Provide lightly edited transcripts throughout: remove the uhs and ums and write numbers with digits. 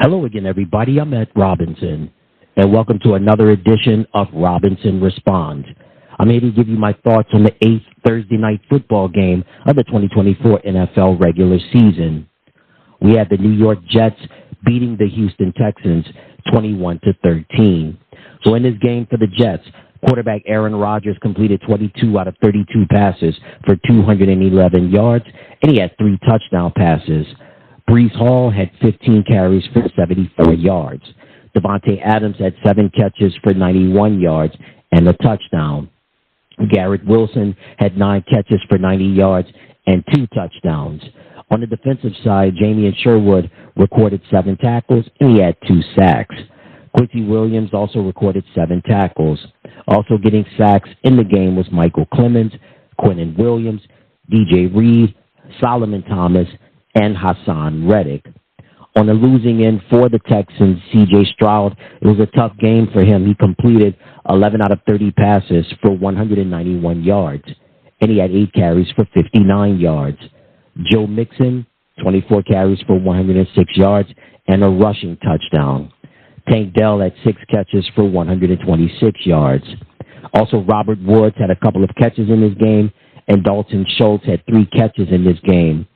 Hello again, everybody. I'm Ed Robinson, and welcome to another edition of Robinson Responds. I'm here to give you my thoughts on the 8th Thursday night football game of the 2024 NFL regular season. We had the New York Jets beating the Houston Texans 21-13. So in this game for the Jets, quarterback Aaron Rodgers completed 22 out of 32 passes for 211 yards, and he had 3 touchdown passes. Breece Hall had 15 carries for 74 yards. Davante Adams had 7 catches for 91 yards and a touchdown. Garrett Wilson had 9 catches for 90 yards and 2 touchdowns. On the defensive side, Jamien Sherwood recorded 7 tackles and he had 2 sacks. Quincy Williams also recorded 7 tackles. Also getting sacks in the game was Michael Clemens, Quinnen Williams, DJ Reed, Solomon Thomas, and Hassan Reddick. On the losing end for the Texans, C.J. Stroud, it was a tough game for him. He completed 11 out of 30 passes for 191 yards, and he had 8 carries for 59 yards. Joe Mixon, 24 carries for 106 yards and a rushing touchdown. Tank Dell had 6 catches for 126 yards. Also, Robert Woods had a couple of catches in this game, and Dalton Schultz had 3 catches in this game.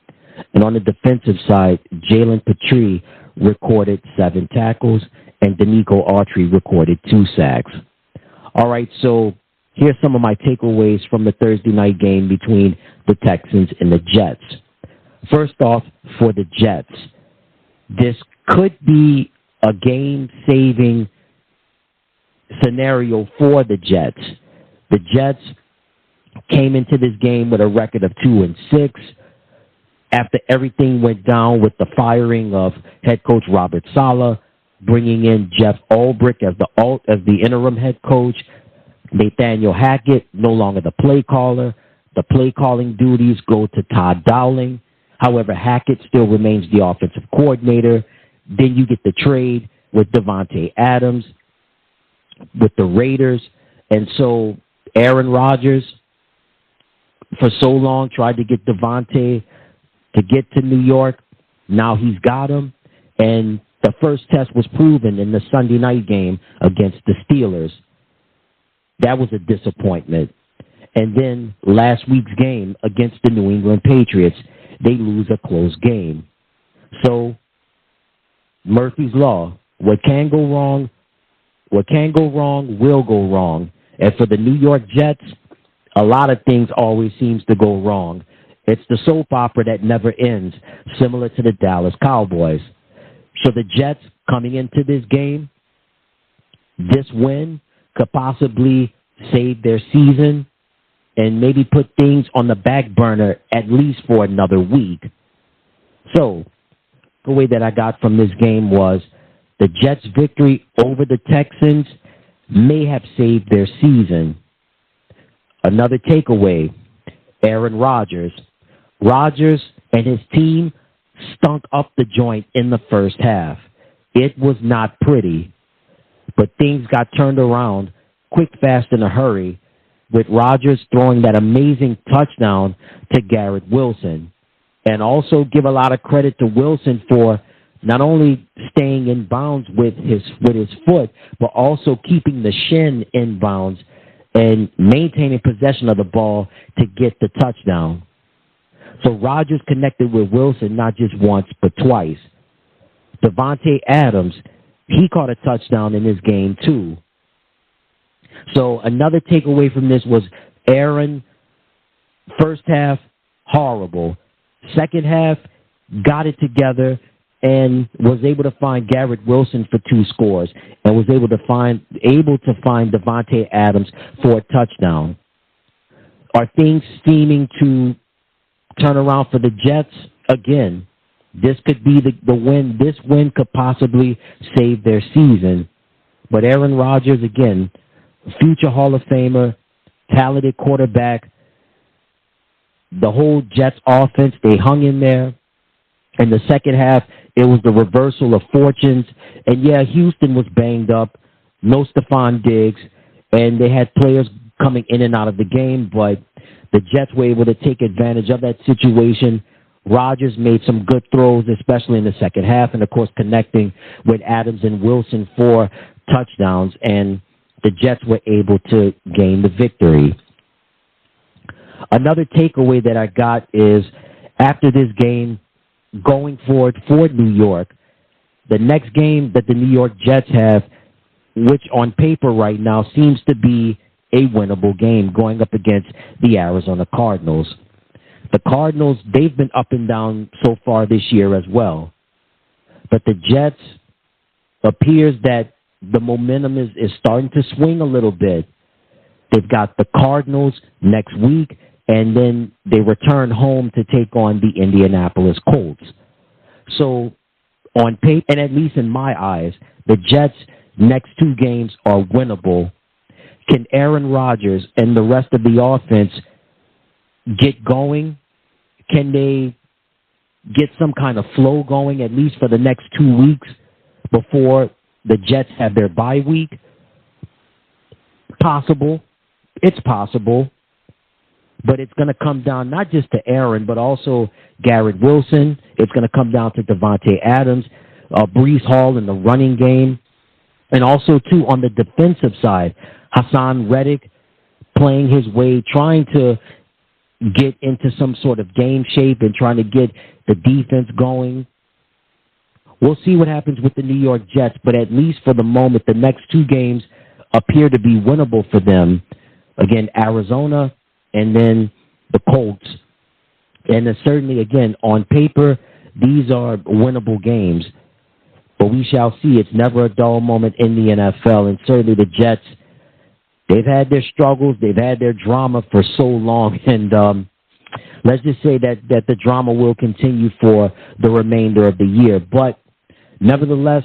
And on the defensive side, Jalen Petrie recorded 7 tackles, and Danico Autry recorded 2 sacks. All right, so here's some of my takeaways from the Thursday night game between the Texans and the Jets. First off, for the Jets, this could be a game-saving scenario for the Jets. The Jets came into this game with a record of 2-6. After everything went down with the firing of head coach Robert Saleh, bringing in Jeff Ulbrich as the interim head coach, Nathaniel Hackett no longer the play caller. The play calling duties go to Todd Dowling. However, Hackett still remains the offensive coordinator. Then you get the trade with Davante Adams with the Raiders. And so Aaron Rodgers, for so long, tried to get Davante to get to New York. Now he's got him. And the first test was proven in the Sunday night game against the Steelers. That was a disappointment. And then last week's game against the New England Patriots, they lose a close game. So Murphy's Law, what can go wrong will go wrong. And for the New York Jets, a lot of things always seems to go wrong. It's the soap opera that never ends, similar to the Dallas Cowboys. So the Jets coming into this game, this win could possibly save their season and maybe put things on the back burner at least for another week. So the way that I got from this game was the Jets' victory over the Texans may have saved their season. Another takeaway, Aaron Rodgers. Rodgers and his team stunk up the joint in the first half. It was not pretty, but things got turned around quick, fast, in a hurry, with Rodgers throwing that amazing touchdown to Garrett Wilson. And also give a lot of credit to Wilson for not only staying in bounds with his foot, but also keeping the shin in bounds and maintaining possession of the ball to get the touchdown. So Rodgers connected with Wilson not just once, but twice. Davante Adams, he caught a touchdown in this game too. So another takeaway from this was Aaron, first half, horrible. Second half, got it together and was able to find Garrett Wilson for 2 scores and was able to find Davante Adams for a touchdown. Are things seeming to turn around for the Jets? Again, this could be the win. This win could possibly save their season. But Aaron Rodgers, again, future Hall of Famer, talented quarterback. The whole Jets offense, they hung in there. In the second half, it was the reversal of fortunes. And, yeah, Houston was banged up. No Stephon Diggs. And they had players coming in and out of the game. But the Jets were able to take advantage of that situation, Rodgers made some good throws, especially in the second half, and of course connecting with Adams and Wilson for touchdowns, and the Jets were able to gain the victory. Another takeaway that I got is after this game, going forward for New York, the next game that the New York Jets have, which on paper right now seems to be a winnable game, going up against the Arizona Cardinals. The Cardinals, they've been up and down so far this year as well. But the Jets, appears that the momentum is starting to swing a little bit. They've got the Cardinals next week, and then they return home to take on the Indianapolis Colts. So on paper, and at least in my eyes, the Jets' next two games are winnable. Can Aaron Rodgers and the rest of the offense get going? Can they get some kind of flow going, at least for the next 2 weeks before the Jets have their bye week? Possible. It's possible. But it's going to come down not just to Aaron, but also Garrett Wilson. It's going to come down to Davante Adams, Breece Hall in the running game. And also, too, on the defensive side, Hassan Reddick playing his way, trying to get into some sort of game shape and trying to get the defense going. We'll see what happens with the New York Jets, but at least for the moment, the next two games appear to be winnable for them. Again, Arizona and then the Colts. And certainly, again, on paper, these are winnable games. But we shall see. It's never a dull moment in the NFL. And certainly the Jets, they've had their struggles. They've had their drama for so long. And let's just say that the drama will continue for the remainder of the year. But nevertheless,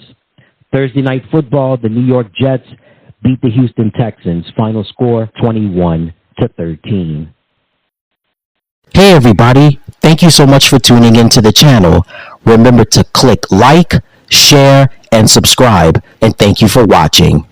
Thursday Night Football, the New York Jets beat the Houston Texans. Final score, 21-13. Hey everybody, thank you so much for tuning into the channel. Remember to click like, share, and subscribe, and thank you for watching.